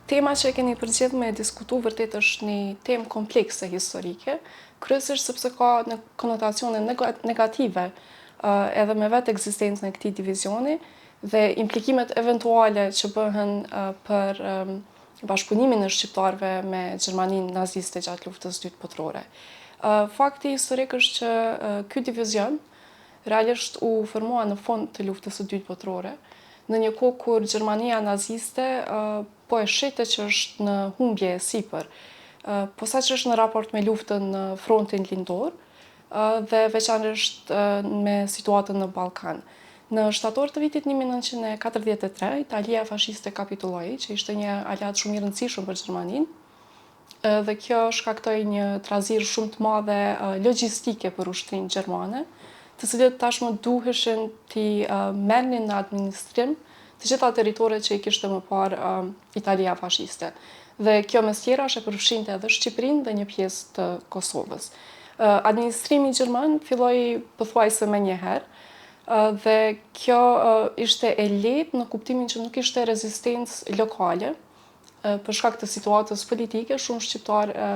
Tema që e keni përgjithë me diskutu vërtet është një temë komplekse historike, kryesisht sepse ka në konotacione negative edhe me vetë ekzistencën e këtij divizioni dhe implikimet eventuale që bëhen për bashkëpunimin e shqiptarëve me Gjermaninë naziste gjatë luftës së dytë botërore. Fakti historik është që ky divizion realisht u formua në fund të luftës së dytë botërore, në një kohë kur Gjermania naziste po e shete që është në humbje e sipër, posaçërisht është në raport me luftën në frontin lindor dhe veçanërisht me situatën në Ballkan. Në shtator të vitit 1943, Italia fashiste kapitulloi, që ishte një aliat shumë i rëndësishëm për Gjermaninë, dhe kjo shkaktoi një trazirë shumë të madhe logjistike për ushtrinë gjermane, të cilët tashmë duheshin t'i merrnin në administrim të gjitha territoret që i kishte më parë Italia fashiste. Dhe kjo mes tjerash e përfshinte edhe Shqipërinë dhe një pjesë të Kosovës. Administrimi gjerman filloi pothuajse menjëherë dhe kjo ishte e lehtë në kuptimin që nuk ishte rezistencë lokale për shkak të situatës politike. Shumë shqiptarë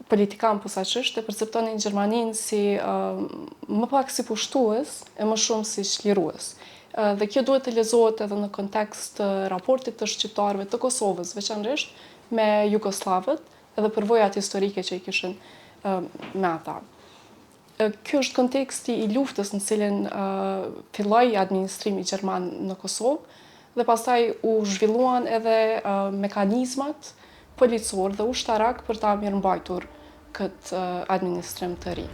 politikanë posaçërisht e perceptonin Gjermaninë si më pak si pushtues e më shumë si çlirues. Dhe kjo duhet të lezohet edhe në kontekst të raportit të shqiptarëve të Kosovës, veçanërisht me jugoslavët, edhe përvojat historike që i kishin me ata. Ky është konteksti i luftës në cilin filloi administrimi gjerman në Kosovë dhe pastaj u zhvilluan edhe mekanizmat policor dhe ushtarak për ta mirëmbajtur këtë administrim të ri.